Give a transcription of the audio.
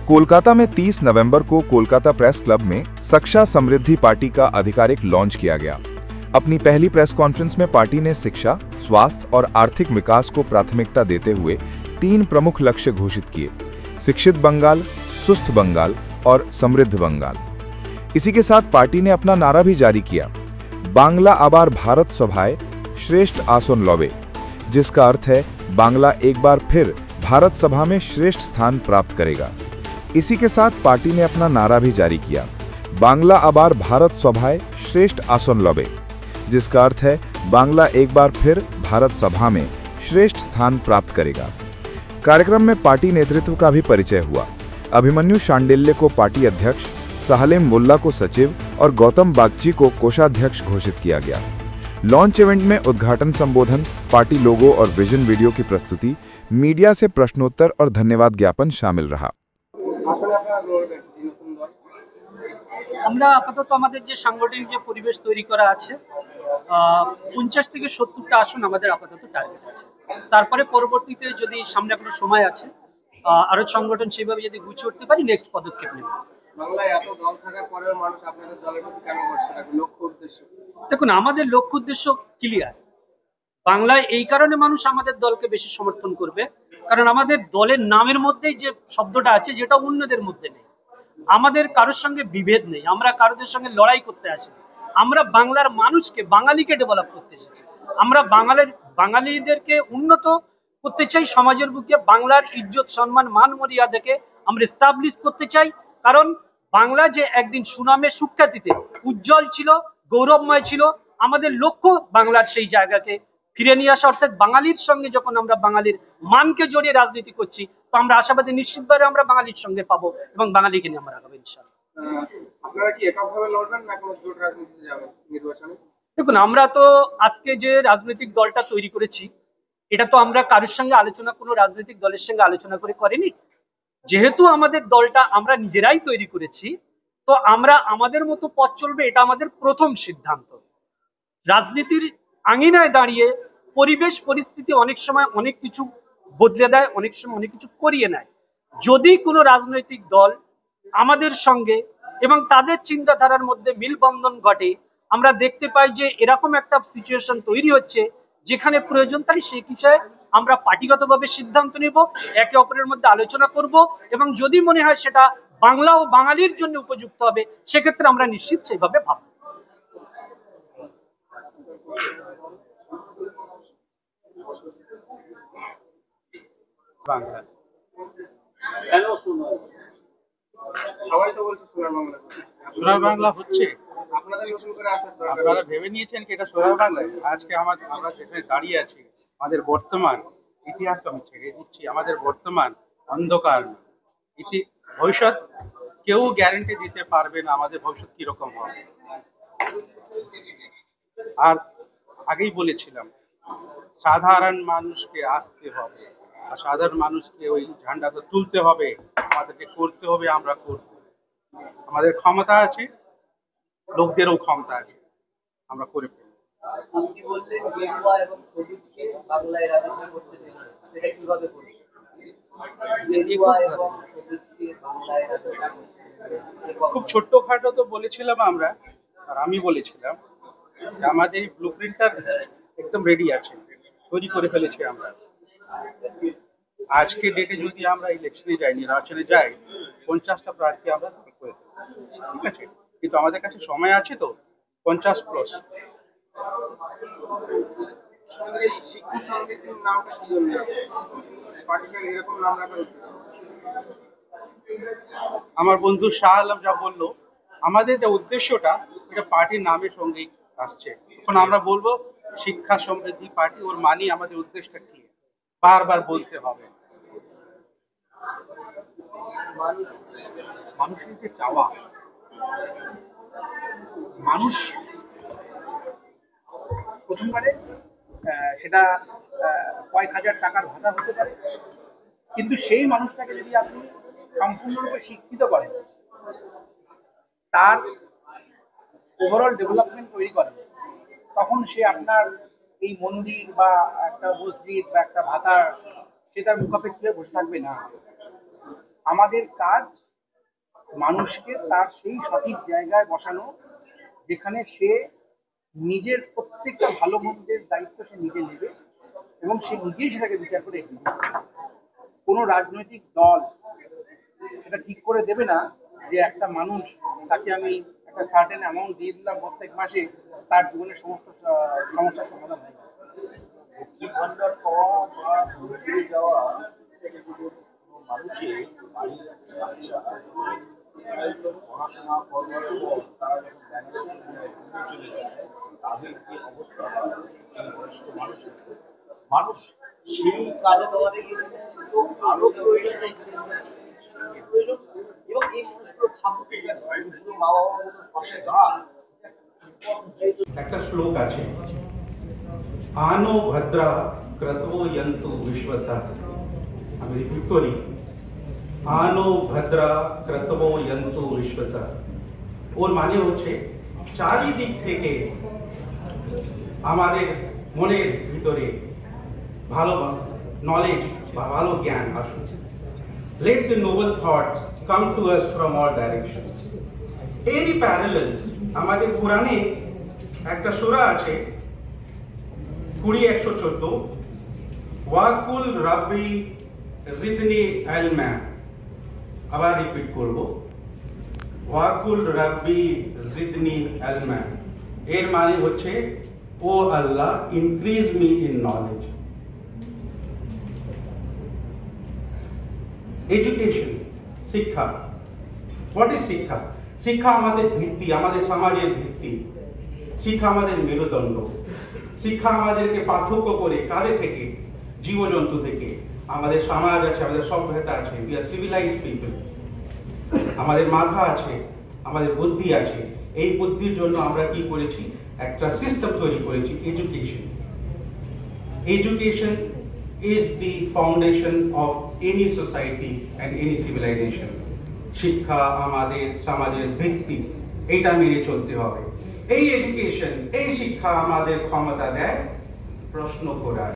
कोलकाता में 30 नवंबर को Kolkata press club में शिक्षा समृद्धि पार्टी का आधिकारिक लॉन्च किया गया। अपनी पहली प्रेस कॉन्फ्रेंस में पार्टी ने शिक्षा, स्वास्थ्य और आर्थिक विकास को प्राथमिकता देते हुए 3 प्रमुख लक्ष्य घोषित किए: शिक्षित बंगाल, सुस्थ बंगाल और समृद्ध बंगाल। इसी के साथ पार्टी ने अपना नारा भी जारी किया, बांग्ला आबार भारत सभाए श्रेष्ठ आसन लबे, जिसका अर्थ है बांग्ला एक बार फिर भारत सभा में श्रेष्ठ स्थान प्राप्त करेगा। इसी के साथ पार्टी ने अपना नारा भी जारी किया, बांग्ला आबार भारत सभाए श्रेष्ठ आसन लबे, जिसका अर्थ है बांग्ला एक बार फिर भारत सभा में श्रेष्ठ स्थान प्राप्त करेगा। कार्यक्रम में पार्टी नेतृत्व का भी परिचय हुआ। अभिमन्यु शांडिल्य को पार्टी अध्यक्ष, साहलेम मुल्ला को सचिव और गौतम बागची को कोषाध्यक्ष घोषित किया गया। लॉन्च इवेंट में उद्घाटन संबोधन, पार्टी लोगो और विजन वीडियो की प्रस्तुति, मीडिया से प्रश्नोत्तर और धन्यवाद ज्ञापन शामिल रहा। আমরা আপাতত আমাদের যে সাংগঠনিক যে পরিবেশ তৈরি করা আছে 50 থেকে 70টা আসন আমাদের আপাতত টার্গেট আছে। তারপরে পরবর্তীতে যদি সামনে কোনো সময় আছে আরো সংগঠন সেভাবে যদি গুছিয়ে উঠতে পারি নেক্সট পদক্ষেপ নেব। বাংলায় এত দল থাকার পরেও মানুষ আপনাদের দলের প্রতি কেন করছে না? লক্ষ্য উদ্দেশ্য দেখুন, আমাদের লক্ষ্য উদ্দেশ্য ক্লিয়ার। বাংলায় এই কারণে মানুষ আমাদের দলকে বেশি সমর্থন করবে কারণ আমাদের দলের নামের মধ্যেই যে শব্দটা আছে যেটা অন্যদের মধ্যে নেই। আমাদের কারোর সঙ্গে বিভেদ নেই, আমরা কারোদের সঙ্গে লড়াই করতে আসি। আমরা বাংলার মানুষকে, বাঙালিকে ডেভেলপ করতে এসেছি। আমরা বাঙালিদেরকে উন্নত করতে চাই, সমাজের বুকে বাংলার ইজ্জত, সম্মান, মান মর্যাদাকে আমরা এস্টাবলিশ করতে চাই। কারণ বাংলা যে একদিন সুনামে সুখ্যাতিতে উজ্জ্বল ছিল, গৌরবময় ছিল, আমাদের লক্ষ্য বাংলার সেই জায়গাকে ফিরে নিয়ে আসা। অর্থাৎ বাঙালির সঙ্গে যখন আমরা বাঙালির মানকে জড়িয়ে রাজনীতি করছি তো আমরা আশাবাদী নিশ্চিতভাবে আমরা বাঙালির সঙ্গে পাবো এবং বাঙালিকে নিয়ে আমরা আগাবো ইনশাআল্লাহ। আপনারা কি এককভাবে লড়বেন না কোনো জোট রাজনীতিতে যাবেন নির্বাচনে? দেখুন, আমরা তো আজকে যে রাজনৈতিক দলটা তৈরি করেছি এটা তো আমরা কারোর সঙ্গে আলোচনা, কোনো রাজনৈতিক দলের সঙ্গে আলোচনা করে করিনি। যেহেতু আমাদের দলটা আমরা নিজেরাই তৈরি করেছি তো আমরা আমাদের মতো পথ চলবে, এটা আমাদের প্রথম সিদ্ধান্ত। রাজনীতির আঙিনায় দাঁড়িয়ে পরিবেশ পরিস্থিতি অনেক সময় অনেক কিছু বদলে দেয়, অনেক সময় অনেক কিছু করিয়ে নেয়। যদি কোনো রাজনৈতিক দল আমাদের সঙ্গে এবং তাদের চিন্তাধারার মধ্যে মিলবন্ধন ঘটে, আমরা দেখতে পাই যে এরকম একটা সিচুয়েশন তৈরি হচ্ছে যেখানে প্রয়োজন তাহলে সেই বিষয়ে আমরা পার্টিগতভাবে সিদ্ধান্ত নেব, একে অপরের মধ্যে আলোচনা করব এবং যদি মনে হয় সেটা বাংলা ও বাঙালির জন্য উপযুক্ত হবে সেক্ষেত্রে আমরা নিশ্চিত সেইভাবে ভাবব। বাংলা কেন সবাই তো বলছে সোনার বাংলা হচ্ছে, আপনারা ভেবে নিয়েছেন কি এটা সোনার বাংলা? আজকে আমরা যেখানে দাঁড়িয়ে আছি আমাদের বর্তমান ইতিহাস তো আমি ছেড়ে দিচ্ছি, আমাদের বর্তমান অন্ধকার ভবিষ্যৎ কেউ গ্যারান্টি দিতে পারবে না আমাদের ভবিষ্যৎ কিরকম হবে। আর আগেই বলেছিলাম সাধারণ মানুষকে আসতে হবে আর সাধারণ মানুষকে ওই ঝান্ডাটা তুলতে হবে, আমাদেরকে করতে হবে, আমরা করব। আমাদের ক্ষমতা আছে, লোকদেরও ক্ষমতা আছে, আমরা করে ফেলব। খুব ছোট্টখাটো তো বলেছিলাম আমরা, আর আমি বলেছিলাম যে আমাদের এই ব্লুপ্রিন্টটা একদম রেডি আছে, তৈরি করে ফেলেছি আমরা। আজকে ডেটে যদি আমরা ইলেকশনে যাই, নির্বাচনে যাই, 50টা প্রার্থী আমরা করে দেবো, ঠিক আছে? কিন্তু আমাদের কাছে সময় আছে তো 50+। আমার বন্ধু শাহ আলম যা বললো, আমাদের যে উদ্দেশ্যটা এটা পার্টির নামের সঙ্গেই আসছে। এখন আমরা বলবো শিক্ষা সমৃদ্ধি পার্টি, ওর মানি আমাদের উদ্দেশ্যটা কি বারবার বলতে হবে। মানুষের যে চাওয়া, মানুষ প্রথমবারে সেটা কয়েক হাজার টাকার ভাতা হতে পারে, কিন্তু সেই মানুষটাকে যদি আপনি সম্পূর্ণরূপে শিক্ষিত করেন, তার ওভারঅল ডেভেলপমেন্ট তৈরি করেন, তখন সে আপনার এই মন্দির বা একটা মসজিদ বা একটা ভাতার সে তার মুখাপেক্ষে বসে থাকবে না। আমাদের কাজ মানুষকে তার সেই সঠিক জায়গায় বসানো যেখানে সে নিজের প্রত্যেকটা ভালো মন্দের দায়িত্ব সে নিজে নেবে এবং সে নিজেই সেটাকে বিচার করে এগিয়ে যাবে। কোনো রাজনৈতিক দল সেটা ঠিক করে দেবে না যে একটা মানুষ তাকে আমি একটা সার্টেন অ্যামাউন্ট দিয়ে দিলাম প্রত্যেক মাসে, তার জীবনের সমস্ত সমস্যার সমাধান হয়ে যাবে। লক্ষ্মীর ভান্ডার পাওয়া বা ঘুরে যাওয়া মানুষের বাড়ির বাচ্চা পড়াশোনা করবার পর তারা যখন চলে যায় তাদের যে অবস্থা বয়স্ক মানুষ সেই কাজে দেওয়াতে কিন্তু আরো প্রয়োজন এবং এই মানুষগুলো থাকতে শুধু মা বাবার পাশে দাঁড়ান। একটা শ্লোক আছে, আনো ভদ্রা ক্রতবো যন্তু বিশ্বতা। আমি রিপিট করি, আনো ভদ্রা ক্রতবো যন্তু বিশ্বতা। ওর মানে হচ্ছে চারিদিক থেকে আমাদের মনের ভিতরে ভালো নলেজ বা ভালো জ্ঞান আসুক। Let the noble thoughts come to us from all directions. এরই প্যারালাল আমাদের কোরআনে একটা সূরা আছে 20:114, ওয়াকুল রাব্বি জিদনি ইলমা। আবার রিপিট করব, ওয়াকুল রাব্বি জিদনি ইলমা। এর মানে হচ্ছে, O Allah increase me in knowledge. Education, শিক্ষা। হোয়াট ইজ শিক্ষা? শিক্ষা আমাদের ভিত্তি, আমাদের সমাজের ভিত্তি। শিক্ষা আমাদের মেরুদণ্ড। শিক্ষা আমাদেরকে পার্থক্য করে কাদের থেকে? জীবজন্তু থেকে। আমাদের সমাজ আছে, আমাদের সভ্যতা আছে, উই আর সিভিলাইজড পিপল। আমাদের মাথা আছে, আমাদের বুদ্ধি আছে। এই বুদ্ধির জন্য আমরা কি করেছি? একটা সিস্টেম তৈরি করেছি, education. Education is the foundation of any society and any civilization. শিক্ষা আমাদের সমাজের ভিত্তি, এটা মেনে চলতে হবে। এই এডুকেশন, এই শিক্ষা আমাদের ক্ষমতা দেয় প্রশ্ন করার।